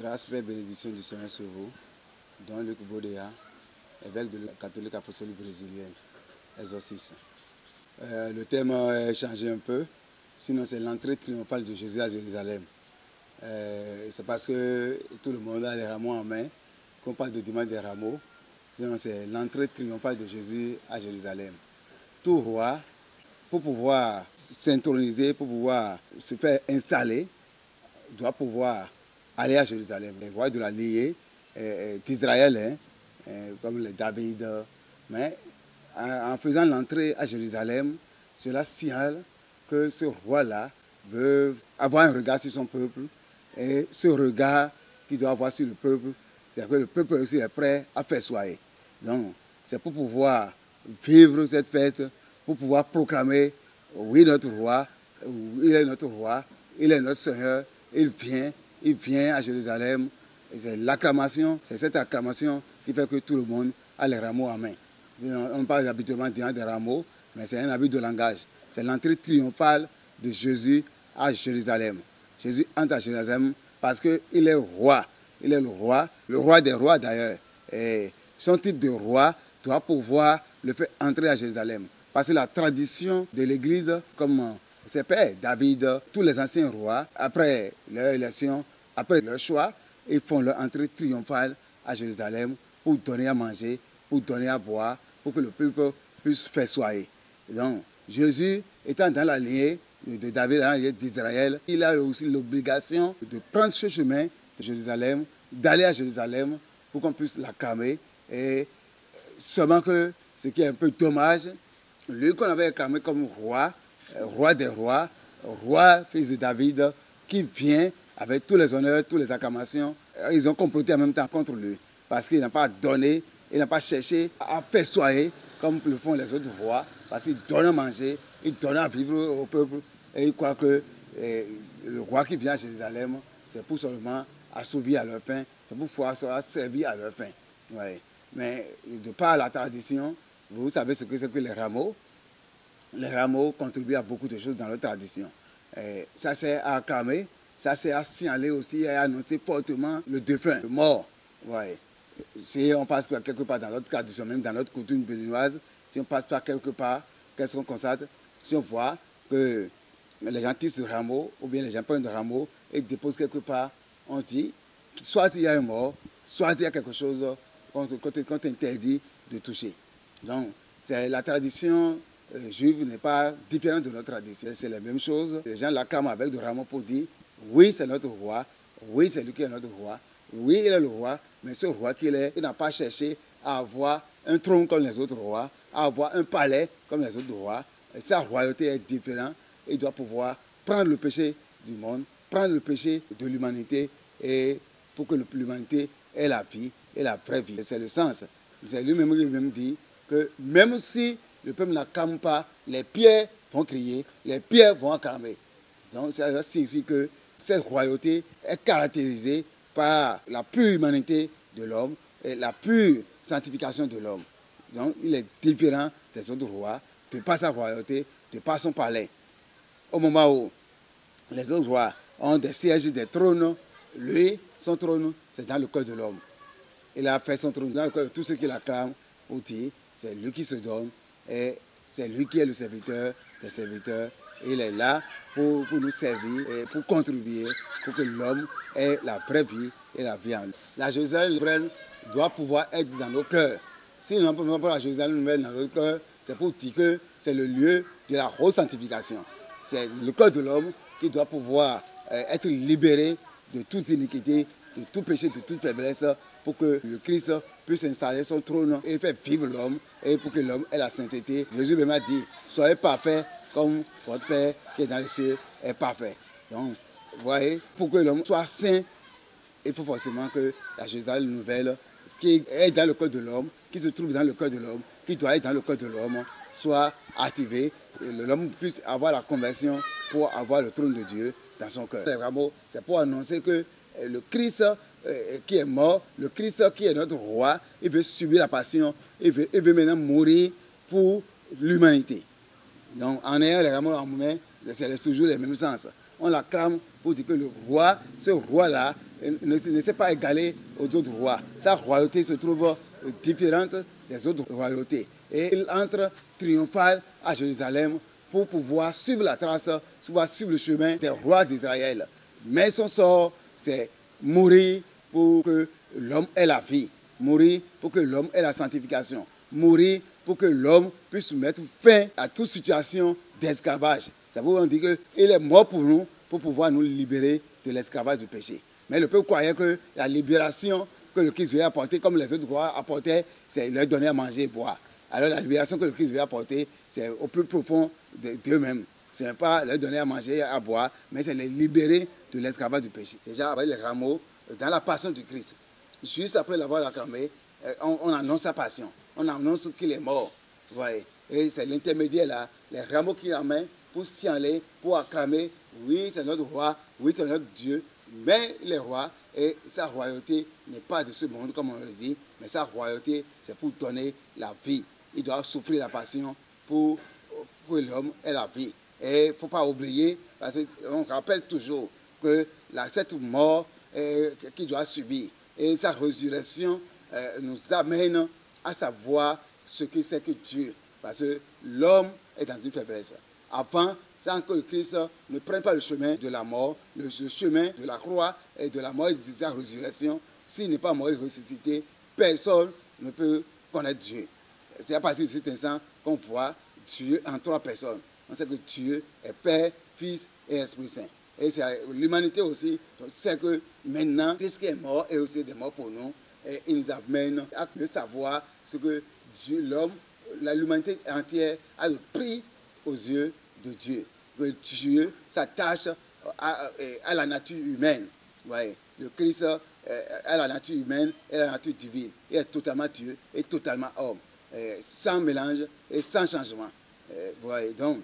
Grâce, paix, bénédiction du Seigneur sur vous, Don Luc Bodéa, évêque de la catholique apostolique brésilienne, exorciste. Le thème a changé un peu, sinon c'est l'entrée triomphale de Jésus à Jérusalem. C'est parce que tout le monde a les rameaux en main qu'on parle de dimanche des rameaux, sinon c'est l'entrée triomphale de Jésus à Jérusalem. Tout roi, pour pouvoir s'introniser, pour pouvoir se faire installer, doit pouvoir aller à Jérusalem. Les rois de la lignée d'Israël, comme les David, mais en faisant l'entrée à Jérusalem, cela signale que ce roi-là veut avoir un regard sur son peuple, et ce regard qu'il doit avoir sur le peuple, c'est que le peuple aussi est prêt à faire soyer. Donc, c'est pour pouvoir vivre cette fête, pour pouvoir proclamer, oui, notre roi, il est notre roi, il est notre Seigneur, il vient à Jérusalem. C'est l'acclamation, c'est cette acclamation qui fait que tout le monde a les rameaux en main. On parle habituellement des rameaux, mais c'est un habit de langage. C'est l'entrée triomphale de Jésus à Jérusalem. Jésus entre à Jérusalem parce qu'il est roi. Il est le roi des rois d'ailleurs. Et son titre de roi doit pouvoir le faire entrer à Jérusalem. Parce que la tradition de l'Église, comme ses pères, David, tous les anciens rois, après leur élection, après leur choix, ils font leur entrée triomphale à Jérusalem pour donner à manger, pour donner à boire, pour que le peuple puisse faire soyer. Donc, Jésus, étant dans la lignée de David, dans la lignée d'Israël, il a aussi l'obligation de prendre ce chemin de Jérusalem, d'aller à Jérusalem pour qu'on puisse l'acclamer. Et seulement que ce qui est un peu dommage, lui qu'on avait acclamé comme roi, roi des rois, roi, fils de David, qui vient avec tous les honneurs, toutes les acclamations. Ils ont comploté en même temps contre lui, parce qu'il n'a pas donné, il n'a pas cherché à persuader comme le font les autres rois, parce qu'il donne à manger, il donne à vivre au peuple, et il croit que le roi qui vient à Jérusalem, c'est pour seulement assouvir à leur faim, c'est pour pouvoir servir à leur faim. Ouais. Mais de par la tradition, vous savez ce que c'est que les rameaux. Les rameaux contribuent à beaucoup de choses dans leur tradition. Et ça c'est à acclamer, ça c'est à signaler aussi et à annoncer fortement le défunt, le mort. Ouais. Si on passe quelque part dans notre tradition, même dans notre coutume béninoise, si on passe par quelque part, qu'est-ce qu'on constate? Si on voit que les gens tissent le rameau, ou bien les gens prennent le rameau et déposent quelque part, on dit, soit il y a un mort, soit il y a quelque chose qu'on interdit de toucher. Donc, c'est la tradition juive n'est pas différente de notre tradition. C'est la même chose. Les gens l'acclament avec du rameau pour dire, oui, c'est notre roi, oui, c'est lui qui est notre roi, oui, il est le roi, mais ce roi qu'il est, il n'a pas cherché à avoir un trône comme les autres rois, à avoir un palais comme les autres rois. Et sa royauté est différente. Il doit pouvoir prendre le péché du monde, prendre le péché de l'humanité, et pour que l'humanité ait la vie et la vraie vie. C'est le sens. C'est lui-même qui même dit que même si le peuple n'acclame pas, les pierres vont crier, les pierres vont acclamer. Donc ça signifie que cette royauté est caractérisée par la pure humanité de l'homme et la pure sanctification de l'homme. Donc il est différent des autres rois, de par sa royauté, de par son palais. Au moment où les autres rois ont des sièges, des trônes, lui, son trône, c'est dans le cœur de l'homme. Il a fait son trône dans le cœur de tous ceux qui l'acclament, pour dire, c'est lui qui se donne, et c'est lui qui est le serviteur des serviteurs. Il est là pour nous servir et pour contribuer, pour que l'homme ait la vraie vie et la vie en lui. La Jérusalem nouvelle doit pouvoir être dans nos cœurs. Si nous n'avons pas la Jérusalem nouvelle dans nos cœurs, c'est pour dire que c'est le lieu de la re-sanctification. C'est le cœur de l'homme qui doit pouvoir être libéré de toute iniquité, de tout péché, de toute faiblesse, pour que le Christ puisse installer son trône et faire vivre l'homme, et pour que l'homme ait la sainteté. Jésus même a dit, soyez parfaits comme votre Père qui est dans les cieux est parfait. Donc, vous voyez, pour que l'homme soit saint, il faut forcément que la Jérusalem nouvelle, qui est dans le cœur de l'homme, qui se trouve dans le cœur de l'homme, qui doit être dans le cœur de l'homme, soit activée, et l'homme puisse avoir la conversion pour avoir le trône de Dieu dans son cœur. Les rameaux, c'est pour annoncer que le Christ qui est mort, le Christ qui est notre roi, il veut subir la passion, il veut maintenant mourir pour l'humanité. Donc en ayant les rameaux en main, c'est toujours le même sens. On l'acclame pour dire que le roi, ce roi-là, ne s'est pas égalé aux autres rois. Sa royauté se trouve différente des autres royautés. Et il entre triomphal à Jérusalem pour pouvoir suivre la trace, pouvoir suivre le chemin des rois d'Israël. Mais son sort, c'est mourir pour que l'homme ait la vie, mourir pour que l'homme ait la sanctification, mourir pour que l'homme puisse mettre fin à toute situation d'esclavage. Ça veut dire qu'il est mort pour nous, pour pouvoir nous libérer de l'esclavage du péché. Mais le peuple croyait que la libération que le Christ veut apporter, comme les autres rois apportaient, c'est leur donner à manger et boire. Alors la libération que le Christ veut apporter, c'est au plus profond d'eux-mêmes. Ce n'est pas leur donner à manger et à boire, mais c'est les libérer de l'esclavage du péché. Déjà, avec les rameaux, dans la passion du Christ, juste après l'avoir acclamé, on annonce sa passion. On annonce qu'il est mort. Vous voyez. Et c'est l'intermédiaire là, les rameaux qu'il amène pour s'y aller, pour acclamer. Oui, c'est notre roi, oui, c'est notre Dieu. Mais les rois, et sa royauté n'est pas de ce monde, comme on le dit, mais sa royauté, c'est pour donner la vie. Il doit souffrir la passion pour que l'homme ait la vie. Et il ne faut pas oublier, parce qu'on rappelle toujours que cette mort qu'il doit subir et sa résurrection nous amène à savoir ce que c'est que Dieu. Parce que l'homme est dans une faiblesse. Avant, sans que le Christ ne prenne pas le chemin de la mort, le chemin de la croix et de la mort et de sa résurrection, s'il n'est pas mort et ressuscité, personne ne peut connaître Dieu. C'est à partir de cet instant qu'on voit Dieu en trois personnes. On sait que Dieu est Père, Fils et Esprit Saint. Et l'humanité aussi sait que maintenant, Christ qui est mort est aussi mort pour nous. Et il nous amène à mieux savoir ce que Dieu, l'homme, l'humanité entière a le prix aux yeux de Dieu. Que Dieu s'attache à la nature humaine. Ouais. Le Christ a la nature humaine et la nature divine. Il est totalement Dieu et totalement homme. Sans mélange et sans changement. Ouais. Donc,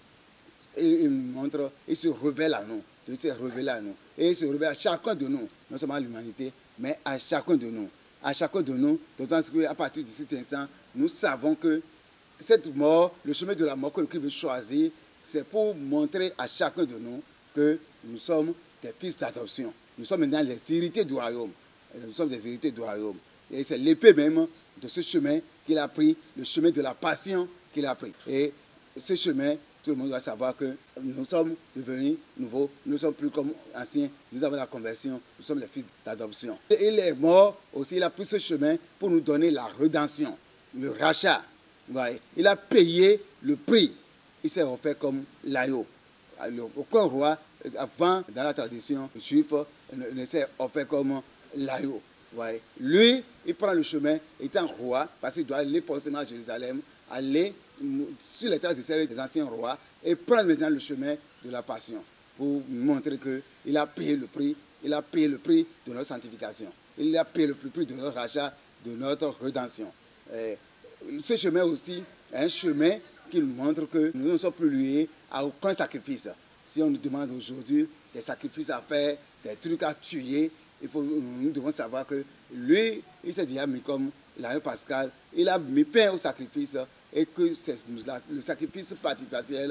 il montre, il se révèle à nous. Il se révèle à nous. Et il se révèle à chacun de nous. Non seulement à l'humanité, mais à chacun de nous. À chacun de nous, d'autant qu'à partir de cet instant, nous savons que cette mort, le chemin de la mort que le Christ veut choisir, c'est pour montrer à chacun de nous que nous sommes des fils d'adoption. Nous sommes maintenant les héritiers du royaume. Nous sommes des héritiers du royaume. Et c'est l'épée même de ce chemin qu'il a pris, le chemin de la passion qu'il a pris. Et ce chemin, tout le monde doit savoir que nous sommes devenus nouveaux, nous ne sommes plus comme anciens, nous avons la conversion, nous sommes les fils d'adoption. Il est mort aussi, il a pris ce chemin pour nous donner la rédemption, le rachat. Il a payé le prix. Il s'est offert comme l'agneau. Aucun roi, avant, dans la tradition juive, ne s'est offert comme l'agneau. Lui, il prend le chemin, étant roi, parce qu'il doit aller forcément à Jérusalem, aller sur les traces de service des anciens rois et prendre maintenant le chemin de la passion pour montrer qu'il a payé le prix, il a payé le prix de notre sanctification, il a payé le prix de notre rachat, de notre rédemption. Ce chemin aussi est un chemin qui nous montre que nous ne sommes plus liés à aucun sacrifice. Si on nous demande aujourd'hui des sacrifices à faire, des trucs à tuer, nous devons savoir que lui, il s'est déjà mis comme l'agneau pascal, il a mis fin au sacrifice et que c'est le sacrifice particulier,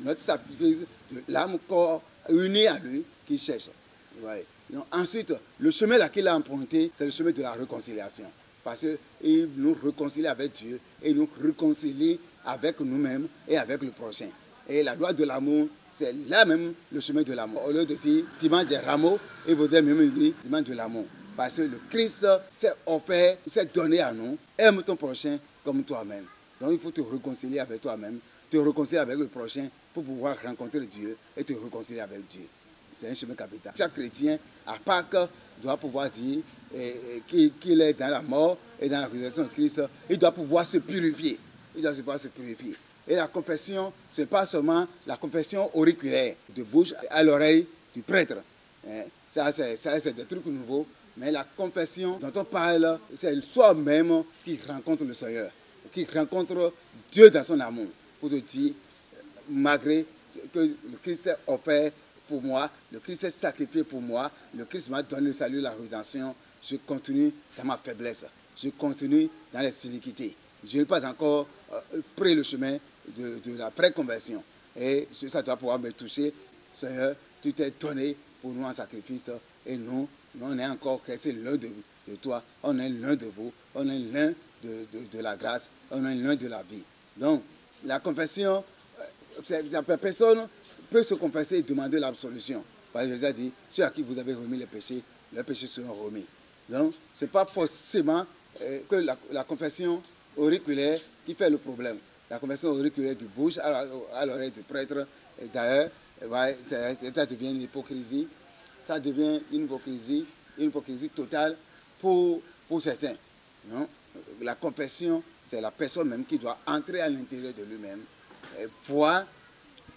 notre sacrifice de l'âme, corps uni à lui qui cherche. Donc, ensuite, le chemin là qu'il a emprunté, c'est le chemin de la réconciliation. Parce qu'il nous réconcilie avec Dieu et il nous réconcilie avec nous-mêmes et avec le prochain. Et la loi de l'amour, c'est là même le chemin de l'amour. Au lieu de dire dimanche des rameaux, il vaudrait même dire dimanche de l'amour. Parce que le Christ s'est offert, s'est donné à nous. Aime ton prochain comme toi-même. Donc il faut te réconcilier avec toi-même, te réconcilier avec le prochain pour pouvoir rencontrer Dieu et te réconcilier avec Dieu. C'est un chemin capital. Chaque chrétien, à Pâques, doit pouvoir dire qu'il est dans la mort et dans la résurrection de Christ. Il doit pouvoir se purifier. Il doit pouvoir se purifier. Et la confession, ce n'est pas seulement la confession auriculaire, de bouche à l'oreille du prêtre. Ça, c'est des trucs nouveaux. Mais la confession dont on parle, c'est soi-même qui rencontre le Seigneur, qui rencontre Dieu dans son amour. Pour te dire, malgré que le Christ s'est offert pour moi, le Christ s'est sacrifié pour moi, le Christ m'a donné le salut, la rédemption, je continue dans ma faiblesse, je continue dans les iniquités. Je n'ai pas encore pris le chemin de la préconversion. Et ça doit pouvoir me toucher. Seigneur, tu t'es donné pour nous en sacrifice. Et nous on est encore resté l'un de toi, on est l'un de vous, on est l'un de la grâce, on est l'un de la vie. Donc, la confession, personne peut se confesser et demander l'absolution. Parce que Jésus a dit, ceux à qui vous avez remis les péchés seront remis. Donc, ce n'est pas forcément que la confession auriculaire qui fait le problème. La confession auriculaire du bouche à l'oreille du prêtre, d'ailleurs, ça devient une hypocrisie. Ça devient une hypocrisie totale pour certains. Non? La confession, c'est la personne même qui doit entrer à l'intérieur de lui-même, voir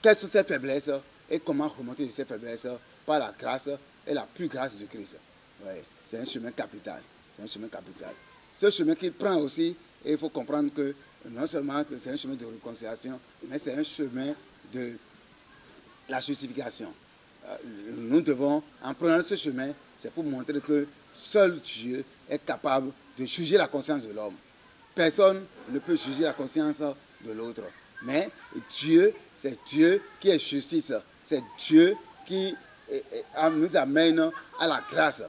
quelles sont ses faiblesses et comment remonter de ces faiblesses par la grâce et la plus grâce de Christ. Ouais, c'est un chemin capital. C'est un chemin capital. Ce chemin qu'il prend aussi, et il faut comprendre que non seulement c'est un chemin de réconciliation, mais c'est un chemin de la justification. Nous devons, en prenant ce chemin, c'est pour montrer que seul Dieu est capable de juger la conscience de l'homme. Personne ne peut juger la conscience de l'autre. Mais Dieu, c'est Dieu qui est justice. C'est Dieu qui nous amène à la grâce.